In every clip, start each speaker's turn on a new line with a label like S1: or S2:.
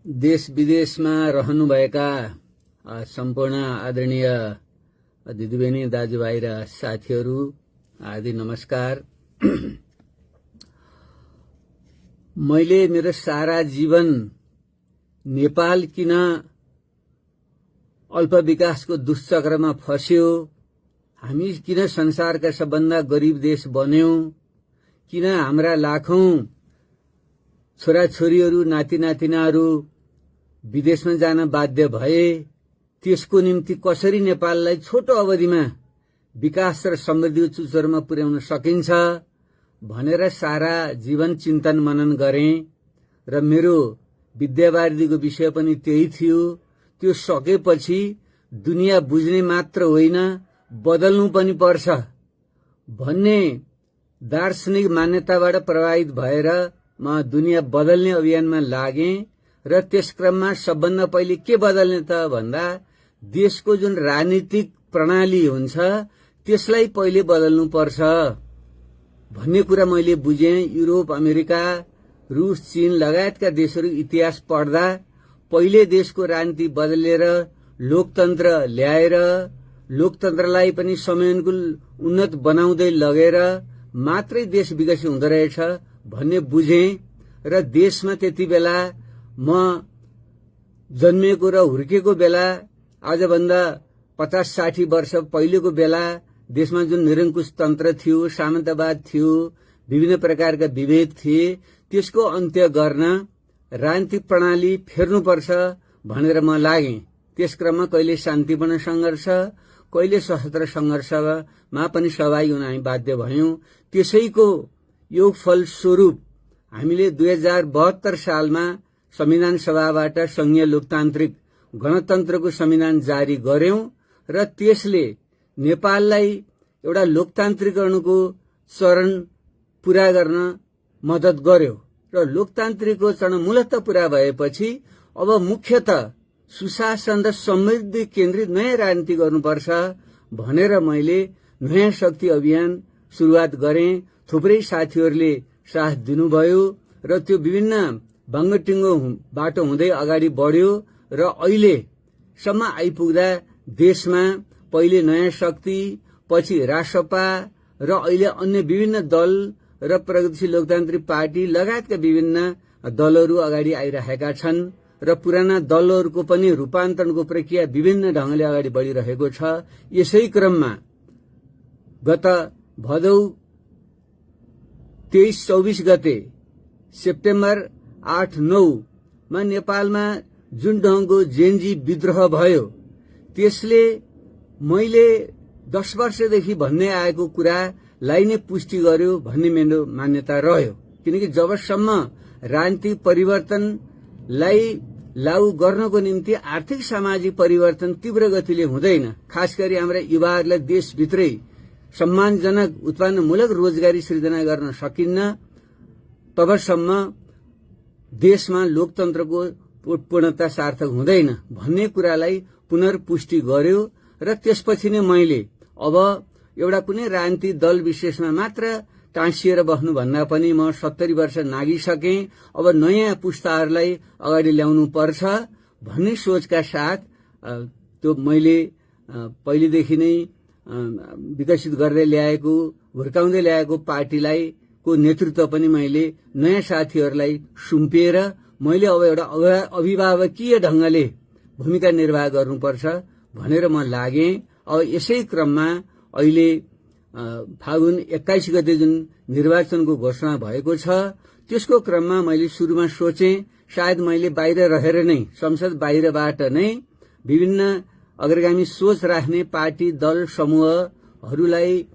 S1: देश विदेशमा रहनुभएका सम्पूर्ण आदरणीय दिदीबहिनी दाजुभाइ र साथीहरू आदि नमस्कार। मैले मेरो सारा जीवन नेपाल किन अल्प विकासको दुष्चक्रमा फस्यो, हामी किन संसारका सबभन्दा गरिब देश बन्यौं, किन हाम्रा लाखौं छोराछोरीहरू नाति नातिनाहरू विदेशमा जान बाध्य भए, त्यसको निम्ति कसरी नेपाललाई छोटो अवधिमा विकास र समृद्धि उच्च स्तरमा पुर्याउन सकिन्छ भनेर सारा जीवन चिन्तन मनन गरेँ र मेरो विद्यावारिधीको विषय पनि त्यही थियो। त्यो सकेपछि दुनिया बुझ्ने मात्र होइन, बदल्नु पनि पर्छ भन्ने दार्शनिक मान्यताबाट प्रभावित भएर म दुनिया बदल्ने अभियानमा लागेँ र त्यस क्रममा सबभन्दा पहिले के बदल्ने त भन्दा देशको जुन राजनीतिक प्रणाली हुन्छ त्यसलाई पहिले बदल्नु पर्छ भन्ने कुरा मैले बुझेँ। युरोप, अमेरिका, रूस, चीन लगायतका देशहरू इतिहास पढ्दा पहिले देशको राजनीति बदलेर लोकतन्त्र ल्याएर लोकतन्त्रलाई पनि समयानुकूल उन्नत बनाउँदै लगेर मात्रै देश विकसित हुँदो रहेछ भन्ने बुझेँ र देशमा त्यति बेला म जन्मिएको र हुर्केको बेला आजभन्दा 50-60 वर्ष पहिलेको बेला देशमा जुन निरङ्कुश तन्त्र थियो, सामन्तवाद थियो, विभिन्न प्रकारका विभेद थिए, त्यसको अन्त्य गर्न राजनीतिक प्रणाली फेर्नुपर्छ भनेर म लागेँ। त्यस क्रममा कहिले शान्तिपूर्ण संघर्ष, कहिले सशस्त्र संघर्षमा पनि सहभागी हुन हामी बाध्य भयौं। त्यसैको योग फलस्वरूप हामीले 2072 सालमा संविधान सभाबाट संघीय लोकतान्त्रिक गणतन्त्रको संविधान जारी गर्यौं र त्यसले नेपाललाई एउटा लोकतान्त्रिकरणको चरण पूरा गर्न मद्दत गर्यो र लोकतान्त्रिकको चरण मूलतः पूरा भएपछि अब मुख्यतः सुशासन र समृद्धि केन्द्रित नयाँ राजनीति गर्नुपर्छ भनेर मैले नयाँ शक्ति अभियान सुरुवात गरेँ। थुप्रै साथीहरूले साथ दिनुभयो र त्यो विभिन्न बाङ्गटिङ्गो बाटो हुँदै अगाडि बढ्यो र अहिलेसम्म आइपुग्दा देशमा पहिले नयाँ शक्ति, पछि रासपा र अहिले अन्य विभिन्न दल र प्रगतिशील लोकतान्त्रिक पार्टी लगायतका विभिन्न दलहरू अगाडि आइरहेका छन् र पुराना दलहरूको पनि रूपान्तरणको प्रक्रिया विभिन्न ढंगले अगाडि बढिरहेको छ। यसै क्रममा गत भदौ 23-24 गते सेप्टेम्बर 8-9 मा नेपालमा जुन ढंगको जेनजी विद्रोह भयो त्यसले मैले 10 वर्षदेखि भन्दै आएको कुरालाई नै पुष्टि गर्यो भन्ने मेरो मान्यता रह्यो। किनकि जबसम्म राजनीतिक परिवर्तनलाई लागू गर्नको निम्ति आर्थिक सामाजिक परिवर्तन तीव्र गतिले हुँदैन, खास गरी हाम्रा युवाहरूलाई देशभित्रै सम्मानजनक उत्पादनमूलक रोजगारी सृजना गर्न सकिन्न, तबसम्म देशमा लोकतन्त्रको पूर्णता सार्थक हुँदैन भन्ने कुरालाई पुनर्पुष्टि गर्यो र त्यसपछि नै मैले अब एउटा कुनै राजनीतिक दल विशेषमा मात्र टाँसिएर बस्नुभन्दा पनि म 70 वर्ष नागिसकेँ, अब नयाँ पुस्ताहरूलाई अगाडि ल्याउनु पर्छ भन्ने सोचका साथ त्यो मैले पहिलेदेखि नै विकसित गर्दै ल्याएको, हुर्काउँदै ल्याएको पार्टीलाई को नेतृत्व पनि मैले नयाँ साथीहरूलाई सुम्पिएर मैले अब एउटा अभिभावकीय ढंगले भूमिका निर्वाह गर्नुपर्छ भनेर म लागेँ। अब यसै क्रममा अहिले फागुन 21 गते जुन निर्वाचनको घोषणा भएको छ त्यसको क्रममा मैले सुरुमा सोचेँ सायद मैले बाहिर रहेर नै, संसद बाहिरबाट नै विभिन्न अग्रगामी सोच राख्ने पार्टी दल समूहहरूलाई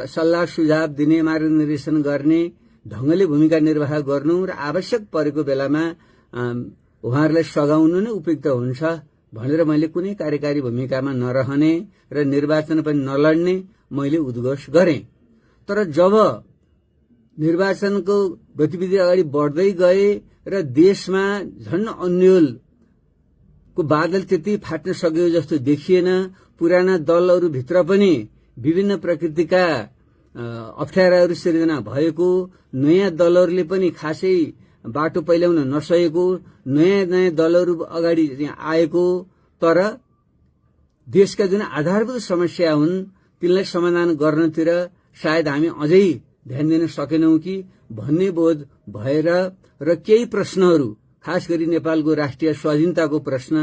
S1: सल्लाह सुझाव दिने, मार्गनिर्देशन गर्ने ढंगले भूमिका निर्वाह गर्नु र आवश्यक परेको बेलामा उहाँहरूलाई सघाउनु नै उपयुक्त हुन्छ भनेर मैले कुनै कार्यकारी भूमिकामा नरहने र निर्वाचन पनि नलड्ने मैले उद्घोष गरेँ। तर जब निर्वाचनको गतिविधि अगाडि बढ्दै गए र देशमा झन् अन्यलको बादल त्यति फाट्न सक्यो जस्तो देखिएन, पुराना दलहरूभित्र पनि विभिन्न प्रकृतिका अप्ठ्याराहरू सिर्जना भएको, नयाँ दलहरूले पनि खासै बाटो पहिल्याउन नसकेको, नयाँ नयाँ दलहरू अगाडि आएको, तर देशका जुन आधारभूत समस्या हुन् तिनलाई समाधान गर्नतिर सायद हामी अझै ध्यान दिन सकेनौं कि भन्ने बोध भएर र केही प्रश्नहरू, खास गरी नेपालको राष्ट्रिय स्वाधीनताको प्रश्न,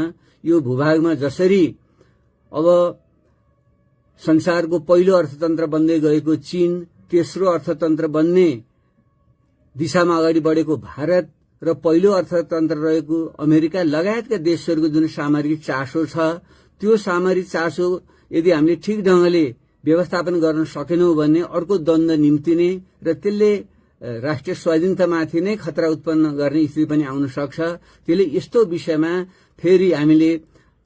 S1: यो भूभागमा जसरी अब संसारको पहिलो अर्थतन्त्र बन्दै गएको चीन, तेस्रो अर्थतन्त्र बन्ने दिशामा अगाडि बढेको भारत र पहिलो अर्थतन्त्र रहेको अमेरिका लगायतका देशहरूको जुन सामरिक चासो छ, त्यो सामरिक चासो यदि हामीले ठिक ढंगले व्यवस्थापन गर्न सकेनौं भने अर्को द्वन्द निम्तिने र त्यसले राष्ट्रिय स्वाधीनतामाथि नै खतरा उत्पन्न गर्ने स्थिति पनि आउन सक्छ। त्यसले यस्तो विषयमा फेरि हामीले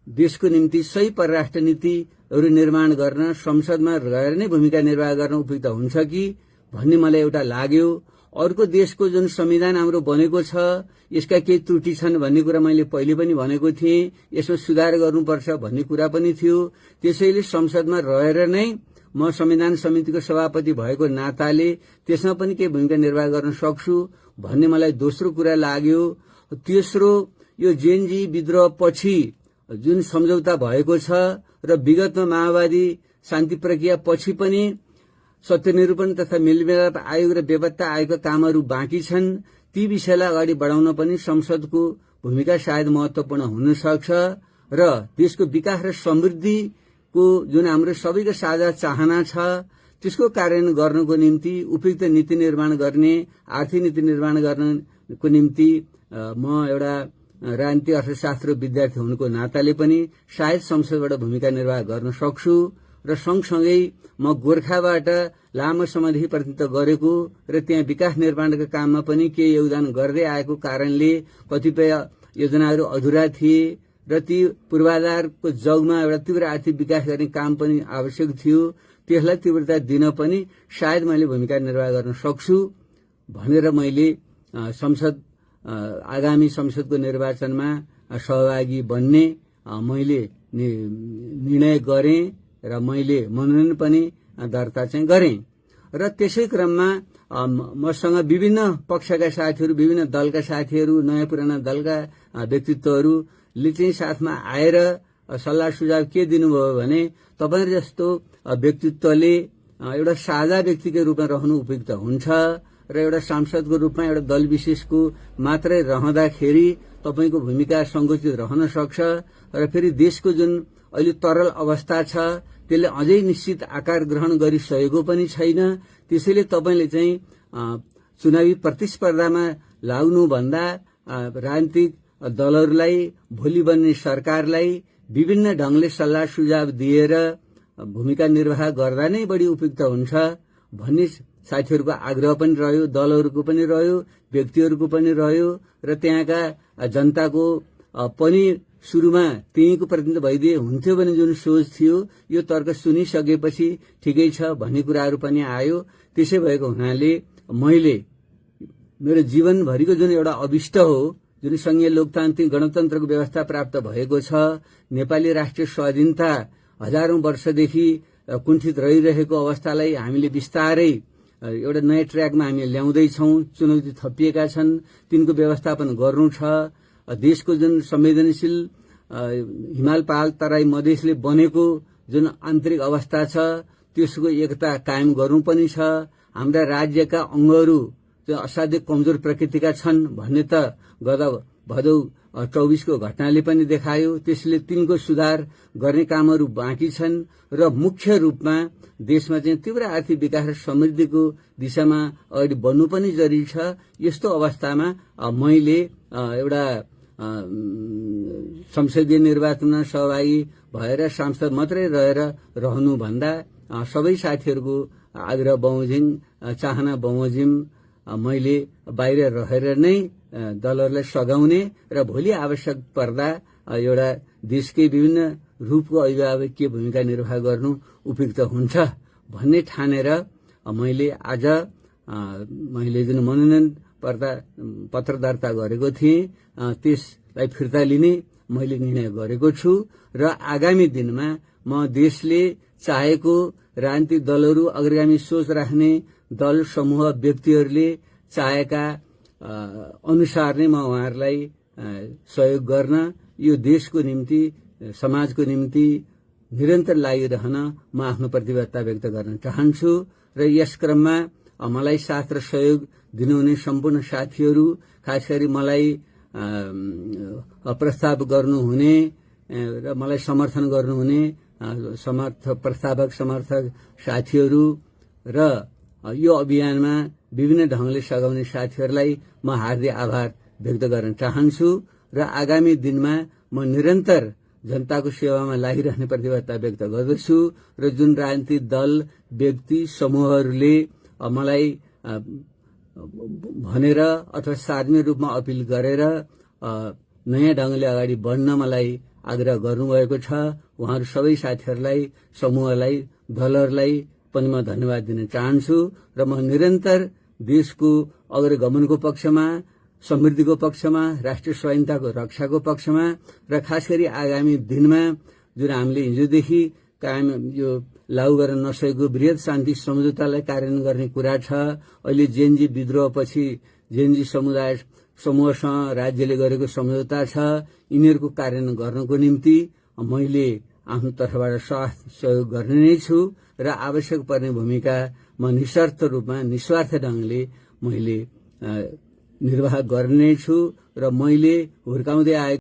S1: देशको निम्ति सही परराष्ट्र नीतिहरू निर्माण गर्न संसदमा रहेर नै भूमिका निर्वाह गर्न उपयुक्त हुन्छ कि भन्ने मलाई एउटा लाग्यो। अर्को देशको जुन संविधान हाम्रो बनेको छ यसका केही त्रुटि छन् भन्ने कुरा मैले पहिले पनि भनेको थिएँ, यसमा सुधार गर्नुपर्छ भन्ने कुरा पनि थियो। त्यसैले संसदमा रहेर नै म संविधान समितिको सभापति भएको नाताले त्यसमा पनि केही भूमिका निर्वाह गर्न सक्छु भन्ने मलाई दोस्रो कुरा लाग्यो। तेस्रो, यो जेएनजी विद्रोह पछि जुन सम्झौता भएको छ र विगतमा माओवादी शान्ति प्रक्रिया पछि पनि सत्यनिरूपण तथा मेलमिलाप आयोग र बेपत्ता आयोगका कामहरू बाँकी छन्। ती विषयलाई अगाडि बढाउन पनि संसदको भूमिका सायद महत्वपूर्ण हुन सक्छ र देशको विकास र समृद्धिको जुन हाम्रो सबैको साझा चाहना छ त्यसको कार्यान्वयन गर्नको निम्ति उपयुक्त नीति निर्माण गर्ने, आर्थिक नीति निर्माण गर्नको निम्ति म एउटा राजनीतिक अर्थशास्त्र विद्यार्थी हुनुको नाताले पनि सायद संसदबाट भूमिका निर्वाह गर्न सक्छु र सँगसँगै म गोर्खाबाट लामो समयदेखि प्रतिनिधित्व गरेको र त्यहाँ विकास निर्माणका काममा पनि केही योगदान गर्दै आएको कारणले कतिपय योजनाहरू अधुरा थिए र ती पूर्वाधारको जगमा एउटा तीव्र आर्थिक विकास गर्ने काम पनि आवश्यक थियो। त्यसलाई तीव्रता दिन पनि सायद मैले भूमिका निर्वाह गर्न सक्छु भनेर मैले आगामी संसदको निर्वाचनमा सहभागी बन्ने मैले निर्णय गरेँ र मैले मनोनयन पनि दर्ता चाहिँ गरेँ। र त्यसै क्रममा मसँग विभिन्न पक्षका साथीहरू, विभिन्न दलका साथीहरू, नयाँ पुराना दलका व्यक्तित्वहरूले चाहिँ साथमा आएर सल्लाह सुझाव के दिनुभयो भने तपाईहरु जस्तो व्यक्तित्वले एउटा साझा व्यक्तिको रूपमा रहनु उपयुक्त हुन्छ र एउटा सांसदको रूपमा एउटा दल विशेषको मात्रै रहँदाखेरि तपाईको भूमिका संकुचित रहन सक्छ र फेरि देशको जुन अहिले तरल अवस्था छ त्यसले अझै निश्चित आकार ग्रहण गरिसकेको पनि छैन। त्यसैले तपाईले चाहिँ चुनावी प्रतिस्पर्धामा लाग्नुभन्दा राजनीतिक दलहरूलाई, भोलि बन्ने सरकारलाई विभिन्न ढंगले सल्लाह सुझाव दिएर भूमिका निर्वाह गर्दा नै बढी उपयुक्त हुन्छ भन्ने साथीहरूको आग्रह पनि रह्यो, दलहरूको पनि रह्यो, व्यक्तिहरूको पनि रह्यो र त्यहाँका जनताको पनि सुरुमा त्यहीको प्रतिनिधित्व भइदिए हुन्थ्यो भने जुन सोच थियो यो तर्क सुनिसकेपछि ठिकै छ भन्ने कुराहरू पनि आयो। त्यसै भएको हुनाले मैले मेरो जीवनभरिको जुन एउटा अभिष्ट हो, जुन संघीय लोकतान्त्रिक गणतन्त्रको व्यवस्था प्राप्त भएको छ, नेपाली राष्ट्रिय स्वाधीनता हजारौं वर्षदेखि कुण्ठित रहिरहेको अवस्थालाई हामीले बिस्तारै एउटा नयाँ ट्र्याकमा हामी ल्याउँदैछौं। चुनौती थपिएका छन्, तिनको व्यवस्थापन गर्नु छ। देशको जुन संवेदनशील हिमाल पहाड तराई मधेसले बनेको जुन आन्तरिक अवस्था छ त्यसको एकता कायम गर्नु पनि छ। हाम्रा राज्यका अंगहरू जो असाध्यै कमजोर प्रकृतिका छन् भन्ने त गत भदौ 24 को घटनाले पनि देखायो। त्यसले तिनको सुधार गर्ने कामहरू बाँकी छन् र मुख्य रूपमा देशमा चाहिँ तीव्र आर्थिक विकास र समृद्धिको दिशामा अगाडि बढ्नु पनि जरुरी छ। यस्तो अवस्थामा मैले एउटा संसदीय निर्वाचनमा सहभागी भएर सांसद मात्रै रहेर रहनुभन्दा सबै साथीहरूको आग्रह बमोजिम, चाहना बमोजिम मैले बाहिर रहेर नै दलहरूलाई सघाउने र भोलि आवश्यक पर्दा एउटा देशकै विभिन्न रूपको अभिभावकीय भूमिका निर्वाह गर्नु उपयुक्त हुन्छ भन्ने ठानेर मैले आज मैले जुन मनोनयन पत्र दर्ता गरेको थिएँ त्यसलाई फिर्ता लिने मैले निर्णय गरेको छु र आगामी दिनमा म देशले चाहेको राजनीतिक दलहरू, अग्रगामी सोच राख्ने दल समूह, व्यक्तिहरूले चाहेका अनुसार नै म उहाँहरूलाई सहयोग गर्न यो देशको निम्ति समाजको निम्ति निरन्तर लागिरहन म आफ्नो प्रतिबद्धता व्यक्त गर्न चाहन्छु र यस क्रममा मलाई साथ र सहयोग दिनुहुने सम्पूर्ण साथीहरू, खास गरी मलाई प्रस्ताव गर्नुहुने र मलाई समर्थन गर्नुहुने प्रस्तावक समर्थक साथीहरू र यो अभियानमा विभिन्न ढंगले सघाउने साथीहरूलाई म हार्दिक आभार व्यक्त गर्न चाहन्छु र आगामी दिनमा म निरन्तर जनताको सेवामा लागिरहने प्रतिबद्धता व्यक्त गर्दछु र जुन राजनीतिक दल, व्यक्ति, समूहहरूले मलाई भनेर अथवा सार्वजनिक रूपमा अपिल गरेर नयाँ ढंगले अगाडि बढ्न मलाई आग्रह गर्नुभएको छ, उहाँहरू सबै साथीहरूलाई, समूहलाई, दलहरूलाई पनि म धन्यवाद दिन चाहन्छु र म निरन्तर देशको अग्रगमनको पक्षमा, समृद्धिको पक्षमा, राष्ट्रिय स्वाधीनताको रक्षाको पक्षमा र खास गरी आगामी दिनमा जुन हामीले हिजोदेखि कायम यो लागू गर्न नसकेको वृहत शान्ति सम्झौतालाई कार्यान्वयन गर्ने कुरा छ। अहिले जेएनजी विद्रोहपछि जेएनजी समूहसँग राज्यले गरेको सम्झौता छ, यिनीहरूको कार्यान्वयन गर्नको निम्ति मैले आफ्नो तर्फबाट सहयोग गर्ने नै छु र आवश्यक पर्ने भूमिका म निस्वार्थ रूपमा, निस्वार्थ ढंगले मैले निर्वाह गर्ने छु र मैले हुर्काउँदै आएको